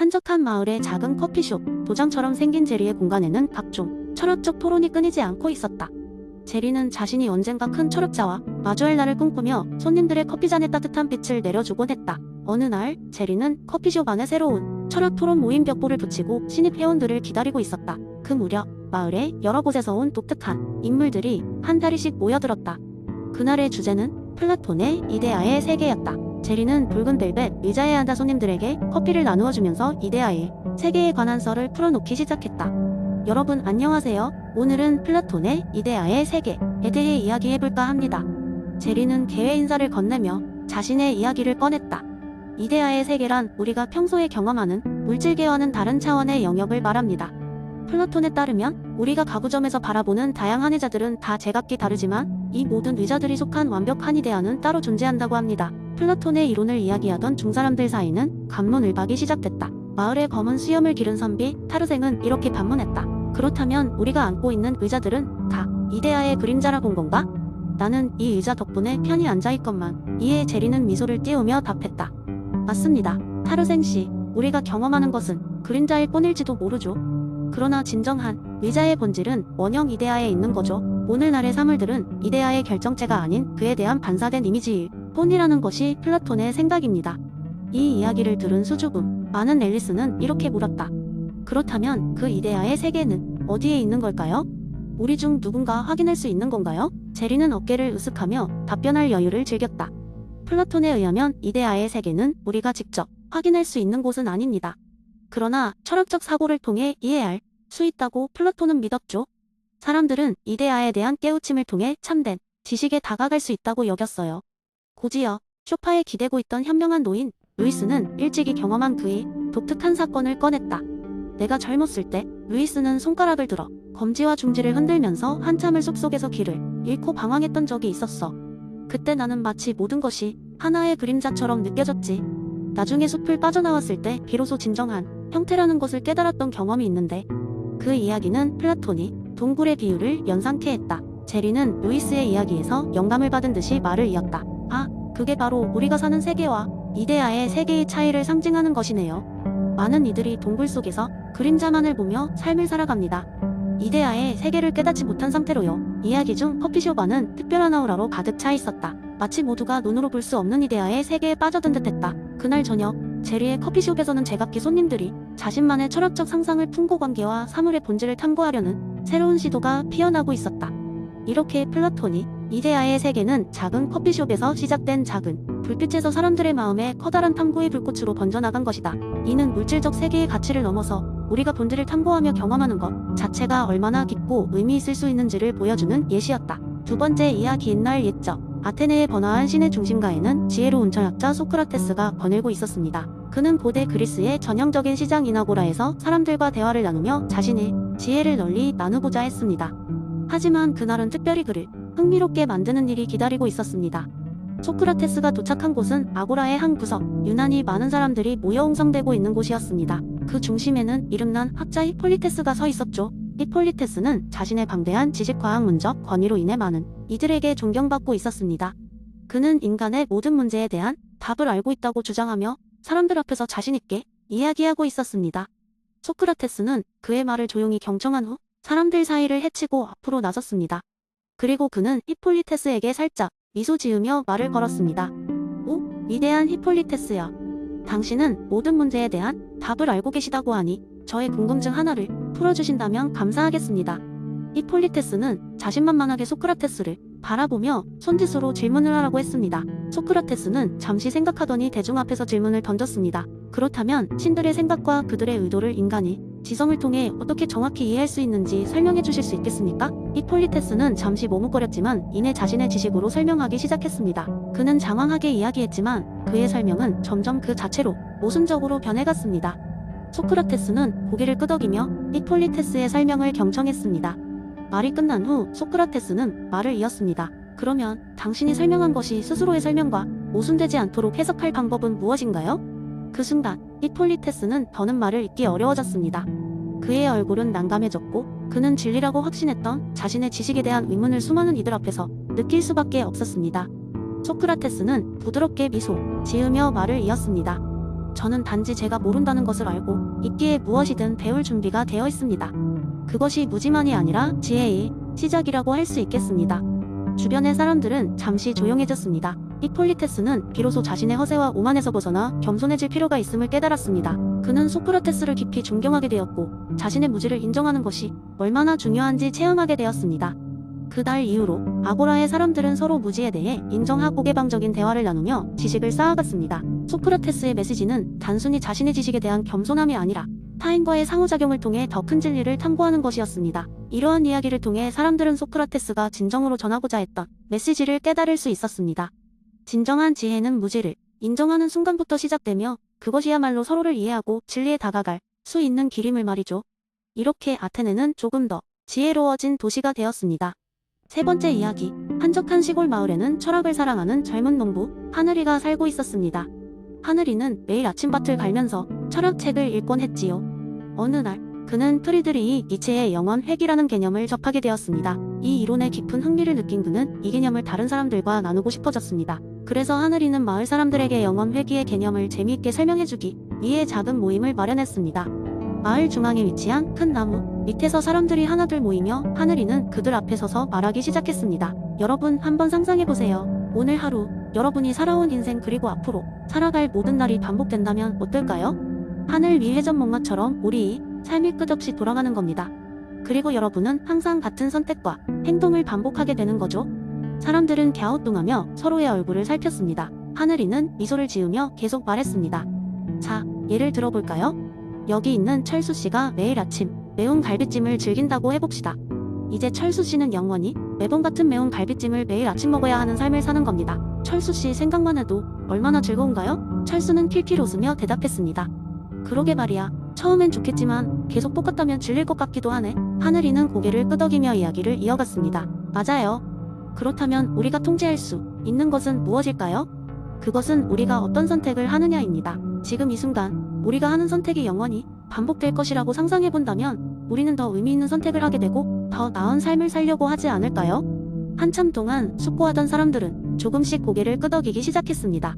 한적한 마을의 작은 커피숍, 도장처럼 생긴 제리의 공간에는 각종 철학적 토론이 끊이지 않고 있었다. 제리는 자신이 언젠가 큰 철학자와 마주할 날을 꿈꾸며 손님들의 커피잔에 따뜻한 빛을 내려주곤 했다. 어느 날 제리는 커피숍 안에 새로운 철학 토론 모임 벽보를 붙이고 신입 회원들을 기다리고 있었다. 그 무렵 마을의 여러 곳에서 온 독특한 인물들이 한 다리씩 모여들었다. 그날의 주제는 플라톤의 이데아의 세계였다. 제리는 붉은 벨벳 의자에 앉아 손님들에게 커피를 나누어 주면서 이데아의 세계에 관한 썰을 풀어놓기 시작했다. 여러분 안녕하세요. 오늘은 플라톤의 이데아의 세계에 대해 이야기해볼까 합니다. 제리는 개회 인사를 건네며 자신의 이야기를 꺼냈다. 이데아의 세계란 우리가 평소에 경험하는 물질계와는 다른 차원의 영역을 말합니다. 플라톤에 따르면 우리가 가구점에서 바라보는 다양한 의자들은 다 제각기 다르지만 이 모든 의자들이 속한 완벽한 이데아는 따로 존재한다고 합니다. 플라톤의 이론을 이야기하던 중사람들 사이는 갑론을박이 시작됐다. 마을의 검은 수염을 기른 선비 타르생은 이렇게 반문했다. 그렇다면 우리가 안고 있는 의자들은 다 이데아의 그림자라 본 건가? 나는 이 의자 덕분에 편히 앉아있건만. 이에 제리는 미소를 띄우며 답했다. 맞습니다. 타르생 씨, 우리가 경험하는 것은 그림자일 뿐일지도 모르죠. 그러나 진정한 의자의 본질은 원형 이데아에 있는 거죠. 오늘날의 사물들은 이데아의 결정체가 아닌 그에 대한 반사된 이미지일 뿐이라는 것이 플라톤의 생각입니다. 이 이야기를 들은 수줍음 많은 앨리스는 이렇게 물었다. 그렇다면 그 이데아의 세계는 어디에 있는 걸까요? 우리 중 누군가 확인할 수 있는 건가요? 제리는 어깨를 으쓱하며 답변할 여유를 즐겼다. 플라톤에 의하면 이데아의 세계는 우리가 직접 확인할 수 있는 곳은 아닙니다. 그러나 철학적 사고를 통해 이해할 수 있다고 플라톤은 믿었죠. 사람들은 이데아에 대한 깨우침을 통해 참된 지식에 다가갈 수 있다고 여겼어요. 곧이어 소파에 기대고 있던 현명한 노인 루이스는 일찍이 경험한 그의 독특한 사건을 꺼냈다. 내가 젊었을 때 루이스는 손가락을 들어 검지와 중지를 흔들면서 한참을 숲속에서 길을 잃고 방황했던 적이 있었어. 그때 나는 마치 모든 것이 하나의 그림자처럼 느껴졌지. 나중에 숲을 빠져나왔을 때 비로소 진정한 형태라는 것을 깨달았던 경험이 있는데 그 이야기는 플라톤이 동굴의 비유를 연상케 했다. 제리는 루이스의 이야기에서 영감을 받은 듯이 말을 이었다. 아, 그게 바로 우리가 사는 세계와 이데아의 세계의 차이를 상징하는 것이네요. 많은 이들이 동굴 속에서 그림자만을 보며 삶을 살아갑니다. 이데아의 세계를 깨닫지 못한 상태로요. 이야기 중 커피숍 안은 특별한 아우라로 가득 차 있었다. 마치 모두가 눈으로 볼 수 없는 이데아의 세계에 빠져든 듯했다. 그날 저녁 제리의 커피숍에서는 제각기 손님들이 자신만의 철학적 상상을 품고 관계와 사물의 본질을 탐구하려는 새로운 시도가 피어나고 있었다. 이렇게 플라톤이 이데아의 세계는 작은 커피숍에서 시작된 작은 불빛에서 사람들의 마음에 커다란 탐구의 불꽃으로 번져나간 것이다. 이는 물질적 세계의 가치를 넘어서 우리가 본질을 탐구하며 경험하는 것 자체가 얼마나 깊고 의미 있을 수 있는지를 보여주는 예시였다. 두 번째 이야기 옛날 옛적 아테네의 번화한 시내 중심가에는 지혜로운 철학자 소크라테스가 거닐고 있었습니다. 그는 고대 그리스의 전형적인 시장 이나고라에서 사람들과 대화를 나누며 자신의 지혜를 널리 나누고자 했습니다. 하지만 그날은 특별히 그를 흥미롭게 만드는 일이 기다리고 있었습니다. 소크라테스가 도착한 곳은 아고라의 한 구석, 유난히 많은 사람들이 모여 웅성대고 있는 곳이었습니다. 그 중심에는 이름난 학자 히폴리테스가 서 있었죠. 히폴리테스는 자신의 방대한 지식과학 문적 권위로 인해 많은 이들에게 존경받고 있었습니다. 그는 인간의 모든 문제에 대한 답을 알고 있다고 주장하며 사람들 앞에서 자신있게 이야기하고 있었습니다. 소크라테스는 그의 말을 조용히 경청한 후 사람들 사이를 헤치고 앞으로 나섰습니다. 그리고 그는 히폴리테스에게 살짝 미소 지으며 말을 걸었습니다. 오, 위대한 히폴리테스야. 당신은 모든 문제에 대한 답을 알고 계시다고 하니 저의 궁금증 하나를 풀어주신다면 감사하겠습니다. 히폴리테스는 자신만만하게 소크라테스를 바라보며 손짓으로 질문을 하라고 했습니다. 소크라테스는 잠시 생각하더니 대중 앞에서 질문을 던졌습니다. 그렇다면 신들의 생각과 그들의 의도를 인간이 지성을 통해 어떻게 정확히 이해할 수 있는지 설명해 주실 수 있겠습니까? 히폴리테스는 잠시 머뭇거렸지만 이내 자신의 지식으로 설명하기 시작했습니다. 그는 장황하게 이야기했지만 그의 설명은 점점 그 자체로 모순적으로 변해갔습니다. 소크라테스는 고개를 끄덕이며 히폴리테스의 설명을 경청했습니다. 말이 끝난 후 소크라테스는 말을 이었습니다. 그러면 당신이 설명한 것이 스스로의 설명과 모순되지 않도록 해석할 방법은 무엇인가요? 그 순간 히폴리테스는 더는 말을 잇기 어려워졌습니다. 그의 얼굴은 난감해졌고 그는 진리라고 확신했던 자신의 지식에 대한 의문을 수많은 이들 앞에서 느낄 수밖에 없었습니다. 소크라테스는 부드럽게 미소 지으며 말을 이었습니다. 저는 단지 제가 모른다는 것을 알고 있기에 무엇이든 배울 준비가 되어 있습니다. 그것이 무지만이 아니라 지혜의 시작이라고 할 수 있겠습니다. 주변의 사람들은 잠시 조용해졌습니다. 히폴리테스는 비로소 자신의 허세와 오만에서 벗어나 겸손해질 필요가 있음을 깨달았습니다. 그는 소크라테스를 깊이 존경하게 되었고 자신의 무지를 인정하는 것이 얼마나 중요한지 체험하게 되었습니다. 그날 이후로 아고라의 사람들은 서로 무지에 대해 인정하고 개방적인 대화를 나누며 지식을 쌓아갔습니다. 소크라테스의 메시지는 단순히 자신의 지식에 대한 겸손함이 아니라 타인과의 상호작용을 통해 더 큰 진리를 탐구하는 것이었습니다. 이러한 이야기를 통해 사람들은 소크라테스가 진정으로 전하고자 했던 메시지를 깨달을 수 있었습니다. 진정한 지혜는 무지를 인정하는 순간부터 시작되며 그것이야말로 서로를 이해하고 진리에 다가갈 수 있는 길임을 말이죠. 이렇게 아테네는 조금 더 지혜로워진 도시가 되었습니다. 세 번째 이야기, 한적한 시골 마을에는 철학을 사랑하는 젊은 농부 하늘이가 살고 있었습니다. 하늘이는 매일 아침밭을 갈면서 철학책을 읽곤 했지요. 어느 날 그는 프리드리히 니체의 영원 회귀라는 개념을 접하게 되었습니다. 이 이론에 깊은 흥미를 느낀 그는 이 개념을 다른 사람들과 나누고 싶어졌습니다. 그래서 하늘이는 마을 사람들에게 영원 회귀의 개념을 재미있게 설명해주기 위해 작은 모임을 마련했습니다. 마을 중앙에 위치한 큰 나무 밑에서 사람들이 하나둘 모이며 하늘이는 그들 앞에 서서 말하기 시작했습니다. 여러분 한번 상상해보세요. 오늘 하루 여러분이 살아온 인생 그리고 앞으로 살아갈 모든 날이 반복된다면 어떨까요? 하늘 위 회전목마처럼 우리 삶이 끝없이 돌아가는 겁니다. 그리고 여러분은 항상 같은 선택과 행동을 반복하게 되는 거죠. 사람들은 갸우뚱하며 서로의 얼굴을 살폈습니다. 하늘이는 미소를 지으며 계속 말했습니다. 자, 예를 들어볼까요? 여기 있는 철수 씨가 매일 아침 매운 갈비찜을 즐긴다고 해봅시다. 이제 철수 씨는 영원히 매번 같은 매운 갈비찜을 매일 아침 먹어야 하는 삶을 사는 겁니다. 철수 씨 생각만 해도 얼마나 즐거운가요? 철수는 킬킬 웃으며 대답했습니다. 그러게 말이야. 처음엔 좋겠지만 계속 똑같다면 질릴 것 같기도 하네. 하늘이는 고개를 끄덕이며 이야기를 이어갔습니다. 맞아요. 그렇다면 우리가 통제할 수 있는 것은 무엇일까요? 그것은 우리가 어떤 선택을 하느냐입니다. 지금 이 순간 우리가 하는 선택이 영원히 반복될 것이라고 상상해본다면 우리는 더 의미 있는 선택을 하게 되고 더 나은 삶을 살려고 하지 않을까요? 한참 동안 숙고하던 사람들은 조금씩 고개를 끄덕이기 시작했습니다.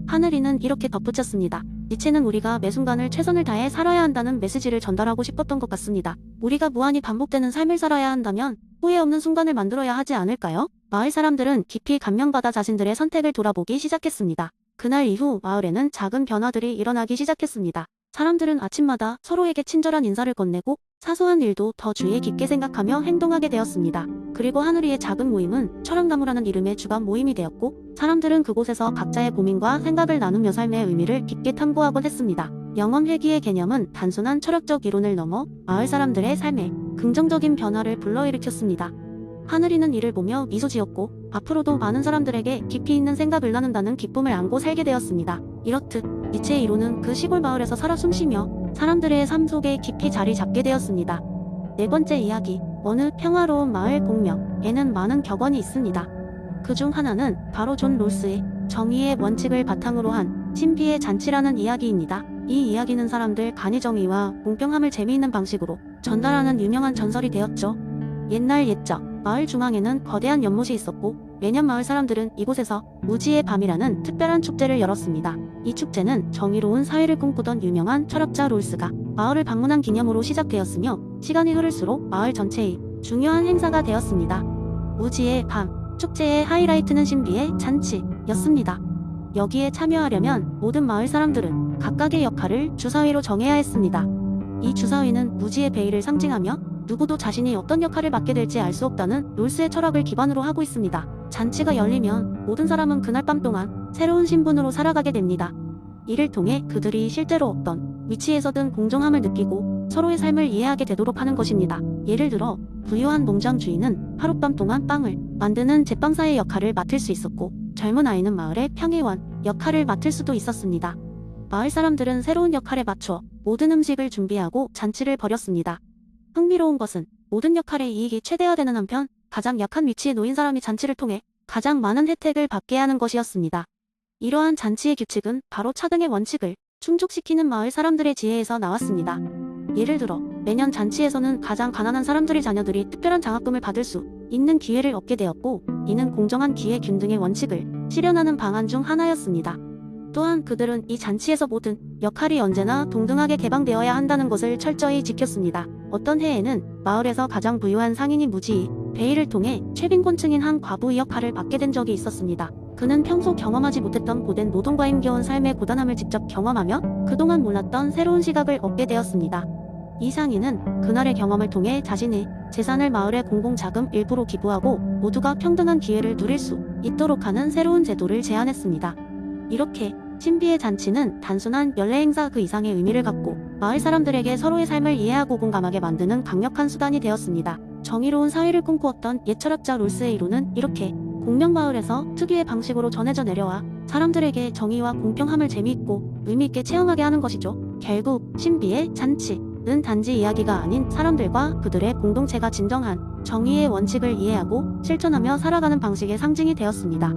하늘이는 이렇게 덧붙였습니다. 니체는 우리가 매 순간을 최선을 다해 살아야 한다는 메시지를 전달하고 싶었던 것 같습니다. 우리가 무한히 반복되는 삶을 살아야 한다면 후회 없는 순간을 만들어야 하지 않을까요? 마을 사람들은 깊이 감명받아 자신들의 선택을 돌아보기 시작했습니다. 그날 이후 마을에는 작은 변화들이 일어나기 시작했습니다. 사람들은 아침마다 서로에게 친절한 인사를 건네고 사소한 일도 더 주의 깊게 생각하며 행동하게 되었습니다. 그리고 하늘이의 작은 모임은 철학나무라는 이름의 주간 모임이 되었고 사람들은 그곳에서 각자의 고민과 생각을 나누며 삶의 의미를 깊게 탐구하곤 했습니다. 영원 회귀의 개념은 단순한 철학적 이론을 넘어 마을 사람들의 삶에 긍정적인 변화를 불러일으켰습니다. 하늘이는 이를 보며 미소 지었고 앞으로도 많은 사람들에게 깊이 있는 생각을 나눈다는 기쁨을 안고 살게 되었습니다. 이렇듯 니체의 이론은 그 시골 마을에서 살아 숨쉬며 사람들의 삶 속에 깊이 자리 잡게 되었습니다. 네 번째 이야기, 어느 평화로운 마을 공명에는 많은 격언이 있습니다. 그중 하나는 바로 존 롤스의 정의의 원칙을 바탕으로 한 신비의 잔치라는 이야기입니다. 이 이야기는 사람들 간의 정의와 공평함을 재미있는 방식으로 전달하는 유명한 전설이 되었죠. 옛날 옛적 마을 중앙에는 거대한 연못이 있었고 매년 마을 사람들은 이곳에서 무지의 밤이라는 특별한 축제를 열었습니다. 이 축제는 정의로운 사회를 꿈꾸던 유명한 철학자 롤스가 마을을 방문한 기념으로 시작되었으며 시간이 흐를수록 마을 전체의 중요한 행사가 되었습니다. 무지의 밤, 축제의 하이라이트는 신비의 잔치였습니다. 여기에 참여하려면 모든 마을 사람들은 각각의 역할을 주사위로 정해야 했습니다. 이 주사위는 무지의 베일을 상징하며 누구도 자신이 어떤 역할을 맡게 될지 알 수 없다는 롤스의 철학을 기반으로 하고 있습니다. 잔치가 열리면 모든 사람은 그날 밤 동안 새로운 신분으로 살아가게 됩니다. 이를 통해 그들이 실제로 어떤 위치에서든 공정함을 느끼고 서로의 삶을 이해하게 되도록 하는 것입니다. 예를 들어 부유한 농장 주인은 하룻밤 동안 빵을 만드는 제빵사의 역할을 맡을 수 있었고 젊은 아이는 마을의 평의원 역할을 맡을 수도 있었습니다. 마을 사람들은 새로운 역할에 맞춰 모든 음식을 준비하고 잔치를 벌였습니다. 흥미로운 것은 모든 역할의 이익이 최대화되는 한편 가장 약한 위치에 놓인 사람이 잔치를 통해 가장 많은 혜택을 받게 하는 것이었습니다. 이러한 잔치의 규칙은 바로 차등의 원칙을 충족시키는 마을 사람들의 지혜에서 나왔습니다. 예를 들어 매년 잔치에서는 가장 가난한 사람들의 자녀들이 특별한 장학금을 받을 수 있는 기회를 얻게 되었고 이는 공정한 기회 균등의 원칙을 실현하는 방안 중 하나였습니다. 또한 그들은 이 잔치에서 모든 역할이 언제나 동등하게 개방되어야 한다는 것을 철저히 지켰습니다. 어떤 해에는 마을에서 가장 부유한 상인이 무지히 베일을 통해 최빈곤층인 한 과부의 역할을 맡게 된 적이 있었습니다. 그는 평소 경험하지 못했던 고된 노동과 힘겨운 삶의 고단함을 직접 경험하며 그동안 몰랐던 새로운 시각을 얻게 되었습니다. 이 상인은 그날의 경험을 통해 자신의 재산을 마을의 공공자금 일부로 기부하고 모두가 평등한 기회를 누릴 수 있도록 하는 새로운 제도를 제안했습니다. 이렇게 신비의 잔치는 단순한 연례 행사 그 이상의 의미를 갖고 마을 사람들에게 서로의 삶을 이해하고 공감하게 만드는 강력한 수단이 되었습니다. 정의로운 사회를 꿈꾸었던 옛 철학자 롤스의 이론은 이렇게 공명마을에서 특유의 방식으로 전해져 내려와 사람들에게 정의와 공평함을 재미있고 의미있게 체험하게 하는 것이죠. 결국 신비의 잔치는 단지 이야기가 아닌 사람들과 그들의 공동체가 진정한 정의의 원칙을 이해하고 실천하며 살아가는 방식의 상징이 되었습니다.